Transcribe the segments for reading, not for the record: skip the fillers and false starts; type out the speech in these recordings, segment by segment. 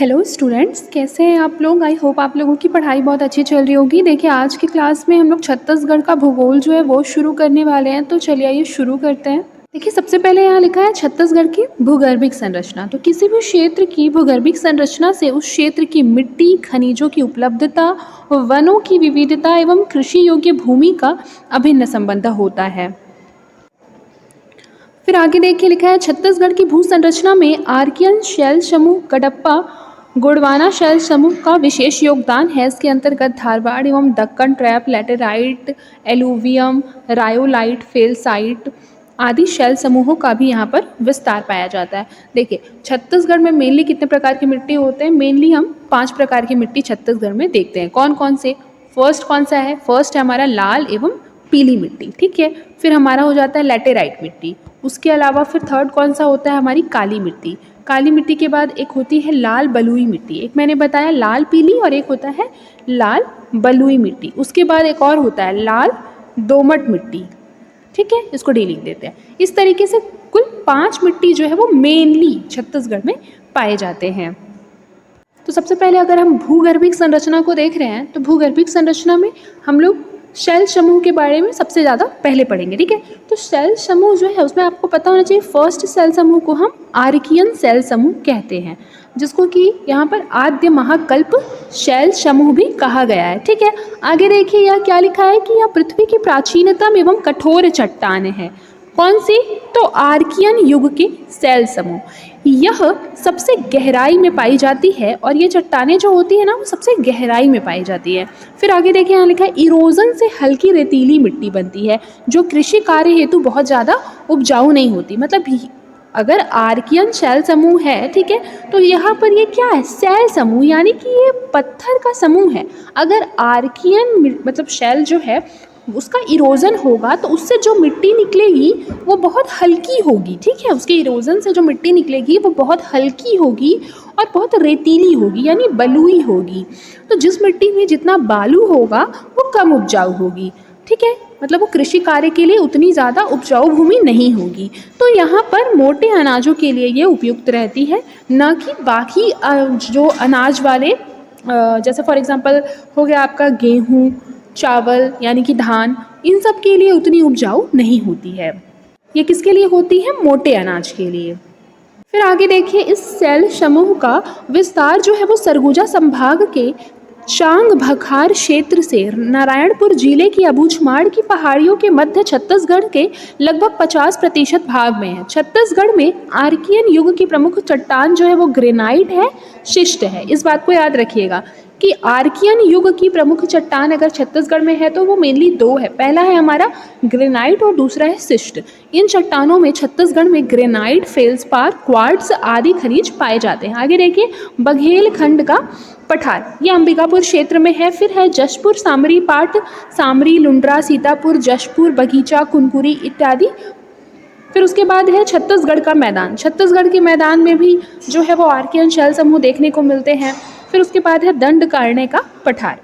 Hello students, कैसे हैं आप लोग। आई होप आप लोगों की पढ़ाई बहुत अच्छी चल रही होगी। देखिए, आज की क्लास में हम लोग छत्तीसगढ़ का भूगोल जो है वो शुरू करने वाले हैं। तो चलिए आइए शुरू करते हैं। देखिए, सबसे पहले यहाँ लिखा है छत्तीसगढ़ की भूगर्भिक संरचना। तो किसी भी क्षेत्र की भूगर्भिक संरचना से उस क्षेत्र की मिट्टी, खनिजों की उपलब्धता, वनों की विविधता एवं कृषि योग्य भूमि का अभिन्न संबंध होता है। फिर आगे देखिए लिखा है छत्तीसगढ़ की भू संरचना में आर्कियन शैल समूह, कडप्पा, गोंडवाना शैल समूह का विशेष योगदान है। इसके अंतर्गत धारवाड़ एवं Deccan trap, laterite, alluvium, rhyolite, felsite आदि शैल समूहों का भी यहाँ पर विस्तार पाया जाता है। देखिए, छत्तीसगढ़ में मेनली कितने प्रकार की मिट्टी होते हैं। मेनली हम 5 प्रकार की मिट्टी छत्तीसगढ़ में देखते हैं। कौन कौन से? फर्स्ट कौन सा है? फर्स्ट है हमारा लाल एवं पीली मिट्टी, ठीक है। फिर हमारा हो जाता है लैटेराइट मिट्टी। उसके अलावा फिर थर्ड कौन सा होता है? हमारी काली मिट्टी। काली मिट्टी के बाद एक होती है लाल बलुई मिट्टी। एक मैंने बताया लाल पीली, और एक होता है लाल बलुई मिट्टी। उसके बाद एक और होता है लाल दोमट मिट्टी, ठीक है। इसको डी लिख देते हैं। इस तरीके से कुल 5 मिट्टी जो है वो मेनली छत्तीसगढ़ में पाए जाते हैं। तो सबसे पहले अगर हम भूगर्भिक संरचना को देख रहे हैं तो भूगर्भिक संरचना में हम लोग शैल समूह के बारे में सबसे ज़्यादा पहले पढ़ेंगे, ठीक है। तो शैल समूह जो है उसमें आपको पता होना चाहिए, फर्स्ट शैल समूह को हम आर्कियन शैल समूह कहते हैं, जिसको कि यहाँ पर आद्य महाकल्प शैल समूह भी कहा गया है, ठीक है। आगे देखिए यह क्या लिखा है कि यह पृथ्वी की प्राचीनतम एवं कठोर चट्टान है। कौन सी? तो आर्कियन युग के शैल समूह। यह सबसे गहराई में पाई जाती है, और ये चट्टानें जो होती है ना वो सबसे गहराई में पाई जाती है। फिर आगे देखिए यहाँ लिखा है इरोजन से हल्की रेतीली मिट्टी बनती है, जो कृषि कार्य हेतु बहुत ज़्यादा उपजाऊ नहीं होती। मतलब अगर आर्कियन शैल समूह है, ठीक है, तो यहाँ पर ये क्या है? शैल समूह, यानी कि ये पत्थर का समूह है। अगर आर्कियन मतलब शैल जो है उसका इरोजन होगा तो उससे जो मिट्टी निकलेगी वो बहुत हल्की होगी, ठीक है। उसके इरोजन से जो मिट्टी निकलेगी वो बहुत हल्की होगी और बहुत रेतीली होगी, यानी बलुई होगी। तो जिस मिट्टी में जितना बालू होगा वो कम उपजाऊ होगी, ठीक है। मतलब वो कृषि कार्य के लिए उतनी ज़्यादा उपजाऊ भूमि नहीं होगी। तो यहाँ पर मोटे अनाजों के लिए ये उपयुक्त रहती है, न कि बाकी जो अनाज वाले, जैसे फॉर एग्जांपल हो गया आपका गेहूँ, चावल यानी कि धान, इन सब के लिए उतनी उपजाऊ नहीं होती है। ये किसके लिए होती है? मोटे अनाज के लिए। फिर आगे देखिए इस शैल समूह का विस्तार जो है वो सरगुजा संभाग के चांग भखार क्षेत्र से नारायणपुर जिले की अबूझमाड़ की पहाड़ियों के मध्य छत्तीसगढ़ के लगभग 50% भाग में है। छत्तीसगढ़ में आर्कियन युग की प्रमुख चट्टान जो है वो ग्रेनाइट है, शिस्ट है। इस बात को याद रखिएगा कि आर्कियन युग की प्रमुख चट्टान अगर छत्तीसगढ़ में है तो वो मेनली 2 है। पहला है हमारा ग्रेनाइट और दूसरा है शिस्ट। इन चट्टानों में छत्तीसगढ़ में ग्रेनाइट, फेल्सपार, क्वार्ट्ज आदि खनिज पाए जाते हैं। आगे देखिए बघेलखंड का पठार, ये अंबिकापुर क्षेत्र में है। फिर है जशपुर, सामरी पाट, सामरी, लुंड्रा, सीतापुर, जशपुर, बगीचा, कुनकुरी इत्यादि। फिर उसके बाद है छत्तीसगढ़ का मैदान। छत्तीसगढ़ के मैदान में भी जो है वो आर्कियन शैल समूह देखने को मिलते हैं। फिर उसके बाद है दंडकारण्य का पठार।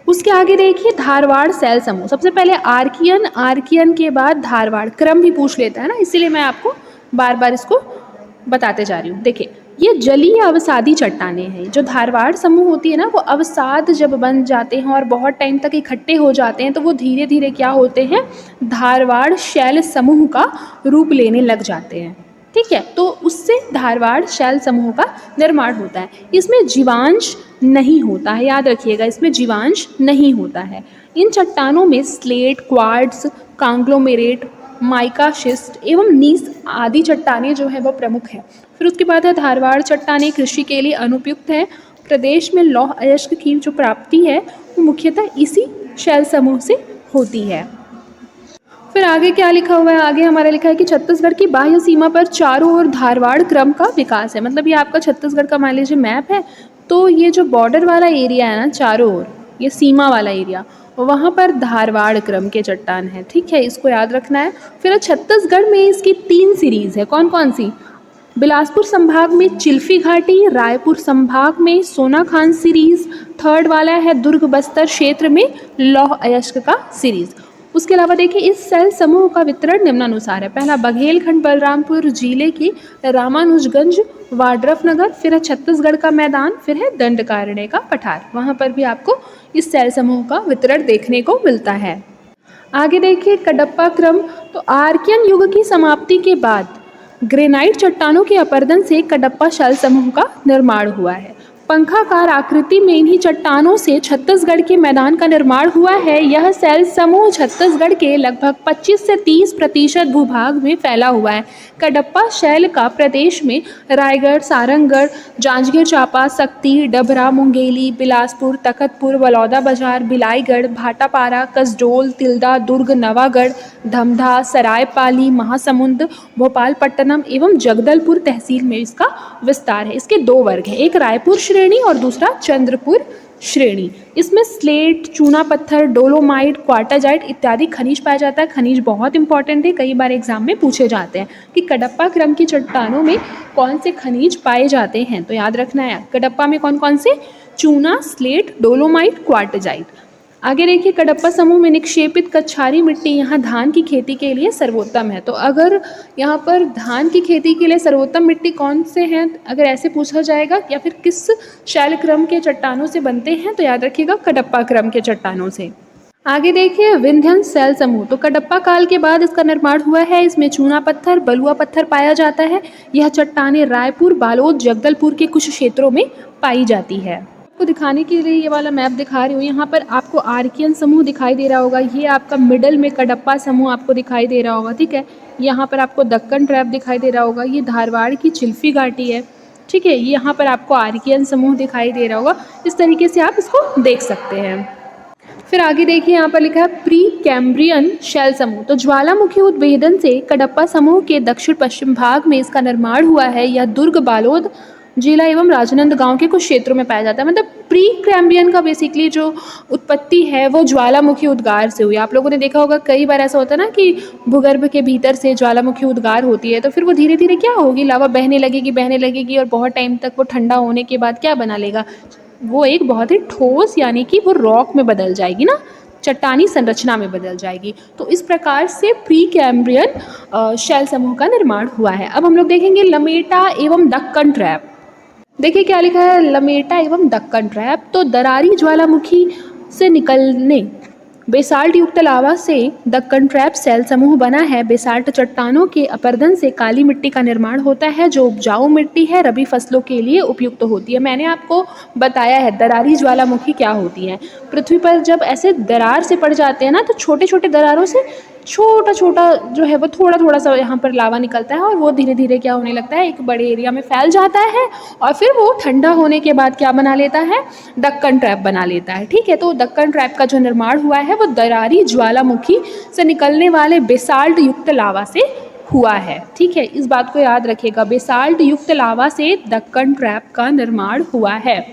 उसके आगे देखिए धारवाड़ शैल समूह। सबसे पहले आर्कियन के बाद धारवाड़, क्रम भी पूछ लेता है ना, इसीलिए मैं आपको बार बार इसको बताते जा रही हूँ। देखिए ये जलीय अवसादी चट्टानें हैं। जो धारवाड़ समूह होती है ना वो अवसाद जब बन जाते हैं और बहुत टाइम तक इकट्ठे हो जाते हैं तो वो धीरे धीरे क्या होते हैं? धारवाड़ शैल समूह का रूप लेने लग जाते हैं, ठीक है। तो उससे धारवाड़ शैल समूह का निर्माण होता है। इसमें जीवांश नहीं होता है, याद रखिएगा, इसमें जीवांश नहीं होता है। इन चट्टानों में स्लेट, क्वार्ट्ज, कांग्लोमेरेट, माइका शिस्ट एवं नीस आदि चट्टानें जो है वो प्रमुख हैं। फिर उसके बाद है धारवाड़ चट्टानें कृषि के लिए अनुपयुक्त है। प्रदेश में लौह अयस्क की जो प्राप्ति है वो मुख्यतः इसी शैल समूह से होती है। फिर आगे क्या लिखा हुआ है? आगे हमारा लिखा है कि छत्तीसगढ़ की बाह्य सीमा पर चारों ओर धारवाड़ क्रम का विकास है। मतलब ये आपका छत्तीसगढ़ का मान लीजिए मैप है, तो ये जो बॉर्डर वाला एरिया है ना चारों ओर, ये सीमा वाला एरिया, वहाँ पर धारवाड़ क्रम के चट्टान है, ठीक है। इसको याद रखना है। फिर छत्तीसगढ़ में इसकी 3 सीरीज़ है। कौन कौन सी? बिलासपुर संभाग में चिल्फी घाटी, रायपुर संभाग में सोनाखान सीरीज़, थर्ड वाला है दुर्ग बस्तर क्षेत्र में लौह अयस्क का सीरीज़। उसके अलावा देखिए इस शैल समूह का वितरण निम्नानुसार है। पहला बघेलखंड बलरामपुर जिले की रामानुजगंज वाड्रफ नगर, फिर है छत्तीसगढ़ का मैदान, फिर है दंडकारण्य का पठार। वहाँ पर भी आपको इस शैल समूह का वितरण देखने को मिलता है। आगे देखिए कडप्पा क्रम। तो आर्कियन युग की समाप्ति के बाद ग्रेनाइट चट्टानों के अपरदन से कडप्पा शैल समूह का निर्माण हुआ है। पंखाकार आकृति में इन्हीं चट्टानों से छत्तीसगढ़ के मैदान का निर्माण हुआ है। यह शैल समूह छत्तीसगढ़ के लगभग 25 से 30% भूभाग में फैला हुआ है। कडप्पा शैल का प्रदेश में रायगढ़, सारंगढ़, जांजगीर चांपा, सक्ती, डभरा, मुंगेली, बिलासपुर, तखतपुर, बलौदाबाजार, बिलाईगढ़, भाटापारा, कसडोल, तिल्दा, दुर्ग, नवागढ़, धमधा, सरायपाली, महासमुंद, भोपालपट्टनम एवं जगदलपुर तहसील में इसका विस्तार है। इसके दो वर्ग हैं, एक रायपुर श्रेणी और दूसरा चंद्रपुर श्रेणी। इसमें स्लेट, चूना पत्थर, डोलोमाइट, क्वार्टाजाइट इत्यादि खनिज पाया जाता है। खनिज बहुत इंपॉर्टेंट है, कई बार एग्जाम में पूछे जाते हैं कि कडप्पा क्रम की चट्टानों में कौन से खनिज पाए जाते हैं, तो याद रखना है कडप्पा में कौन कौन से, चूना, स्लेट, डोलोमाइट, क्वार्टाजाइट। आगे देखिए कडप्पा समूह में निक्षेपित कछारी मिट्टी यहाँ धान की खेती के लिए सर्वोत्तम है। तो अगर यहाँ पर धान की खेती के लिए सर्वोत्तम मिट्टी कौन से हैं, अगर ऐसे पूछा जाएगा या फिर किस शैल क्रम के चट्टानों से बनते हैं, तो याद रखिएगा कडप्पा क्रम के चट्टानों से। आगे देखिए विंध्यन शैल समूह। तो कडप्पा काल के बाद इसका निर्माण हुआ है। इसमें चूना पत्थर, बलुआ पत्थर पाया जाता है। यह चट्टानें रायपुर, बालोद, जगदलपुर के कुछ क्षेत्रों में पाई जाती है। आपको दिखाने के लिए ये वाला मैप दिखा रही हूँ। यहाँ पर आपको आर्कियन समूह दिखाई दे रहा होगा, ये आपका मिडल में कडप्पा समूह आपको दिखाई दे रहा होगा, ठीक है। यहाँ पर आपको दक्कन ट्रैप दिखाई दे रहा होगा, ये धारवाड़ की चिल्फी घाटी है, ठीक है। यहाँ पर आपको आर्कियन समूह दिखाई दे रहा होगा। इस तरीके से आप इसको देख सकते हैं। फिर आगे देखिए यहाँ पर लिखा है प्री कैम्ब्रियन शैल समूह। तो ज्वालामुखी उद्भेदन से कडप्पा समूह के दक्षिण पश्चिम भाग में इसका निर्माण हुआ है। यह दुर्ग, बालोद जिला एवं राजनांदगांव के कुछ क्षेत्रों में पाया जाता है। मतलब प्री कैम्ब्रियन का बेसिकली जो उत्पत्ति है वो ज्वालामुखी उद्गार से हुई। आप लोगों ने देखा होगा कई बार ऐसा होता है ना कि भूगर्भ के भीतर से ज्वालामुखी उद्गार होती है, तो फिर वो धीरे धीरे क्या होगी, लावा बहने लगेगी और बहुत टाइम तक वो ठंडा होने के बाद क्या बना लेगा, वो एक बहुत ही ठोस यानी कि वो रॉक में बदल जाएगी ना, चट्टानी संरचना में बदल जाएगी। तो इस प्रकार से प्री कैम्ब्रियन शैल समूह का निर्माण हुआ है। अब हम लोग देखेंगे लमेटा एवं दक्कन ट्रैप। देखिए क्या लिखा है, लमेटा एवं दक्कन ट्रैप। तो दरारी ज्वालामुखी से निकलने बेसाल्ट युक्त लावा से दक्कन ट्रैप शैल समूह बना है। बेसाल्ट चट्टानों के अपरदन से काली मिट्टी का निर्माण होता है जो उपजाऊ मिट्टी है, रबी फसलों के लिए उपयुक्त होती है। मैंने आपको बताया है दरारी ज्वालामुखी क्या होती है। पृथ्वी पर जब ऐसे दरार से पड़ जाते हैं ना, तो छोटे छोटे दरारों से छोटा छोटा जो है वो थोड़ा थोड़ा सा यहाँ पर लावा निकलता है और वो धीरे धीरे क्या होने लगता है, एक बड़े एरिया में फैल जाता है और फिर वो ठंडा होने के बाद क्या बना लेता है, दक्कन ट्रैप बना लेता है, ठीक है। तो दक्कन ट्रैप का जो निर्माण हुआ है वो दरारी ज्वालामुखी से निकलने वाले बेसाल्ट युक्त लावा से हुआ है, ठीक है। इस बात को याद रखिएगा, बेसाल्ट युक्त लावा से दक्कन ट्रैप का निर्माण हुआ है,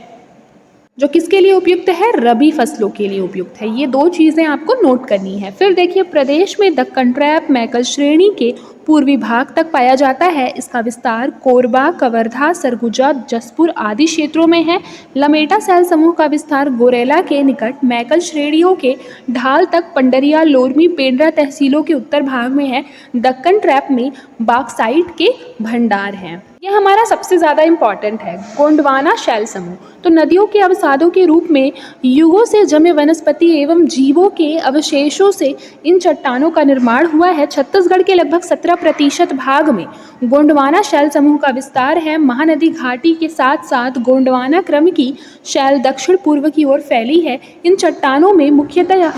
जो किसके लिए उपयुक्त है, रबी फसलों के लिए उपयुक्त है। ये दो चीज़ें आपको नोट करनी है। फिर देखिए प्रदेश में दक्कन ट्रैप मैकल श्रेणी के पूर्वी भाग तक पाया जाता है। इसका विस्तार कोरबा, कवर्धा, सरगुजा, जसपुर आदि क्षेत्रों में है। लमेटा शैल समूह का विस्तार गोरेला के निकट मैकल श्रेणियों के ढाल तक पंडरिया, लोरमी, पेंड्रा तहसीलों के उत्तर भाग में है। दक्कन ट्रैप में बॉक्साइट के भंडार हैं। यह हमारा सबसे ज़्यादा इम्पॉर्टेंट है, गोंडवाना शैल समूह। तो नदियों के अवसादों के रूप में युगों से जमे वनस्पति एवं जीवों के अवशेषों से इन चट्टानों का निर्माण हुआ है। छत्तीसगढ़ के लगभग 17% भाग में गोंडवाना शैल समूह का विस्तार है। महानदी घाटी के साथ साथ गोंडवाना क्रम की शैल दक्षिण पूर्व की ओर फैली है। इन चट्टानों में मुख्यतः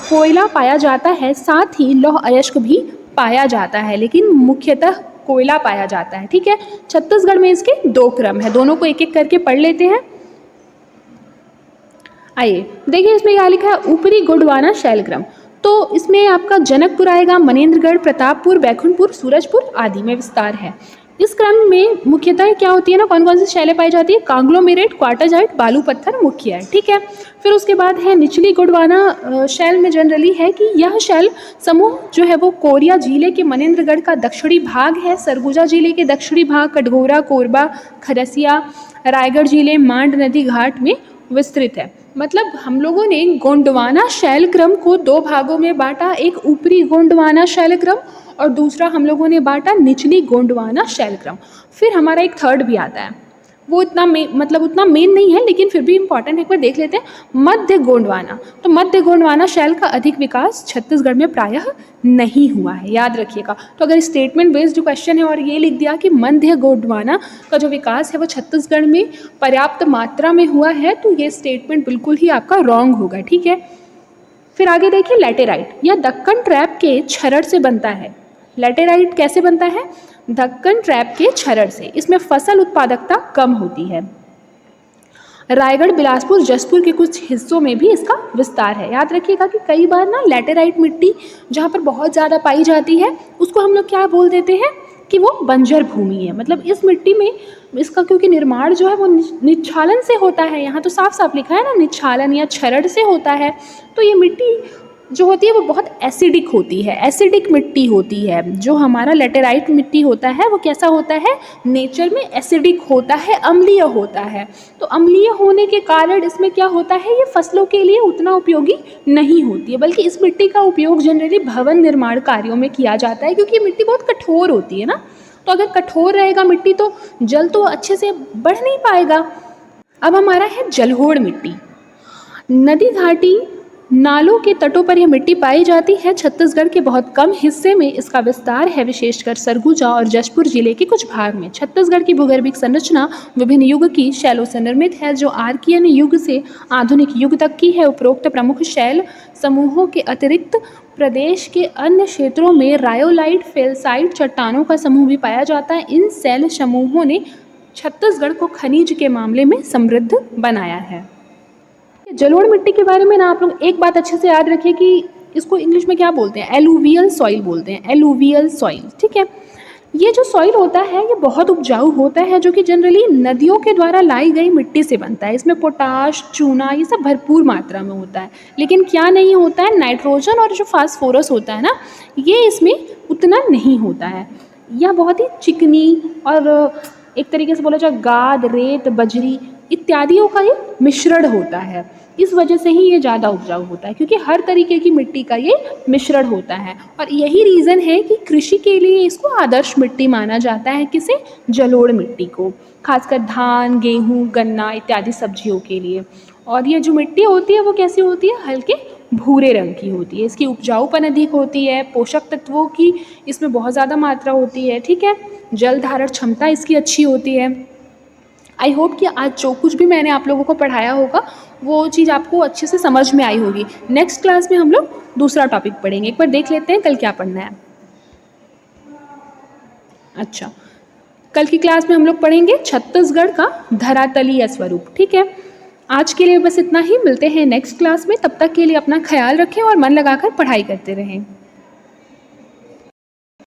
कोयला पाया जाता है, साथ ही लौह अयस्क भी पाया जाता है, लेकिन मुख्यतः कोयला पाया जाता है, ठीक है। छत्तीसगढ़ में इसके दो क्रम है, दोनों को एक एक करके पढ़ लेते हैं। आइए देखिए इसमें क्या लिखा है, ऊपरी गोंडवाना शैल क्रम। तो इसमें आपका जनकपुर आएगा, मनेन्द्रगढ़, प्रतापपुर, बैकुंठपुर, सूरजपुर आदि में विस्तार है। इस क्रम में मुख्यतः क्या होती है ना, कौन कौन सी शैलें पाई जाती है, कांग्लोमेरेट, क्वार्टाजाइट, बालू पत्थर मुख्य है, ठीक है। फिर उसके बाद है निचली गोंडवाना शैल में जनरली है कि यह शैल समूह जो है वो कोरिया जिले के मनेन्द्रगढ़ का दक्षिणी भाग है, सरगुजा जिले के दक्षिणी भाग, कटघोरा, कोरबा, खरसिया, रायगढ़ जिले मांड नदी घाट में विस्तृत है। मतलब हम लोगों ने गोंडवाना शैलक्रम को दो भागों में बांटा, एक ऊपरी गोंडवाना शैलक्रम और दूसरा हम लोगों ने बांटा निचली गोंडवाना शैलक्रम। फिर हमारा एक थर्ड भी आता है, वो इतना उतना मेन नहीं है लेकिन फिर भी इम्पॉर्टेंट है, एक बार देख लेते हैं। मध्य गोंडवाना, तो मध्य गोंडवाना शैल का अधिक विकास छत्तीसगढ़ में प्रायः नहीं हुआ है, याद रखिएगा। तो अगर स्टेटमेंट बेस्ड जो क्वेश्चन है और ये लिख दिया कि मध्य गोंडवाना का जो विकास है वो छत्तीसगढ़ में पर्याप्त मात्रा में हुआ है, तो ये स्टेटमेंट बिल्कुल ही आपका रॉन्ग होगा, ठीक है। फिर आगे देखिए, लैटेराइट, यह दक्कन ट्रैप के छरड़ से बनता है। लैटेराइट कैसे बनता है? दक्कन ट्रैप के छरड़ से। इसमें फसल उत्पादकता कम होती है। रायगढ़, बिलासपुर, जसपुर के कुछ हिस्सों में भी इसका विस्तार है। याद रखिएगा कि कई बार ना लैटेराइट मिट्टी जहाँ पर बहुत ज़्यादा पाई जाती है उसको हम लोग क्या बोल देते हैं कि वो बंजर भूमि है। मतलब इस मिट्टी में इसका क्योंकि निर्माण जो है वो निच्छालन से होता है, यहाँ तो साफ साफ लिखा है ना, निच्छालन या छरड़ से होता है। तो ये मिट्टी जो होती है वो बहुत एसिडिक होती है, एसिडिक मिट्टी होती है। जो हमारा लेटेराइट मिट्टी होता है वो कैसा होता है? नेचर में एसिडिक होता है, अम्लीय होता है। तो अम्लीय होने के कारण इसमें क्या होता है, ये फसलों के लिए उतना उपयोगी नहीं होती है, बल्कि इस मिट्टी का उपयोग जनरली भवन निर्माण कार्यों में किया जाता है, क्योंकि मिट्टी बहुत कठोर होती है ना। तो अगर कठोर रहेगा मिट्टी तो जल तो अच्छे से बढ़ नहीं पाएगा। अब हमारा है जलोढ़ मिट्टी। नदी घाटी, नालों के तटों पर यह मिट्टी पाई जाती है। छत्तीसगढ़ के बहुत कम हिस्से में इसका विस्तार है, विशेषकर सरगुजा और जशपुर जिले के कुछ भाग में। छत्तीसगढ़ की भूगर्भिक संरचना विभिन्न युग की शैलों से निर्मित है, जो आर्कियन युग से आधुनिक युग तक की है। उपरोक्त प्रमुख शैल समूहों के अतिरिक्त प्रदेश के अन्य क्षेत्रों में रायोलाइट, फेल्साइट चट्टानों का समूह भी पाया जाता है। इन शैल समूहों ने छत्तीसगढ़ को खनिज के मामले में समृद्ध बनाया है। जलोढ़ मिट्टी के बारे में ना आप लोग एक बात अच्छे से याद रखिए कि इसको इंग्लिश में क्या बोलते हैं? एलुवियल सॉइल बोलते हैं, एलुवियल सॉइल, ठीक है। ये जो सॉइल होता है ये बहुत उपजाऊ होता है, जो कि जनरली नदियों के द्वारा लाई गई मिट्टी से बनता है। इसमें पोटाश, चूना ये सब भरपूर मात्रा में होता है, लेकिन क्या नहीं होता है? नाइट्रोजन और जो फास्फोरस होता है ना, ये इसमें उतना नहीं होता है। यह बहुत ही चिकनी और एक तरीके से बोला जाए गाद, रेत, बजरी इत्यादियों का ये मिश्रण होता है। इस वजह से ही ये ज़्यादा उपजाऊ होता है, क्योंकि हर तरीके की मिट्टी का ये मिश्रण होता है। और यही रीज़न है कि कृषि के लिए इसको आदर्श मिट्टी माना जाता है। किसे? जलोढ़ मिट्टी को, खासकर धान, गेहूँ, गन्ना इत्यादि सब्जियों के लिए। और ये जो मिट्टी होती है वो कैसी होती है? हल्के भूरे रंग की होती है। इसकी उपजाऊपन अधिक होती है, पोषक तत्वों की इसमें बहुत ज़्यादा मात्रा होती है, ठीक है। जल धारण क्षमता इसकी अच्छी होती है। आई होप कि आज जो कुछ भी मैंने आप लोगों को पढ़ाया होगा वो चीज़ आपको अच्छे से समझ में आई होगी। नेक्स्ट क्लास में हम लोग दूसरा टॉपिक पढ़ेंगे। एक बार देख लेते हैं कल क्या पढ़ना है। अच्छा, कल की क्लास में हम लोग पढ़ेंगे छत्तीसगढ़ का धरातलीय स्वरूप, ठीक है। आज के लिए बस इतना ही, मिलते हैं नेक्स्ट क्लास में। तब तक के लिए अपना ख्याल रखें और मन लगाकर पढ़ाई करते रहें।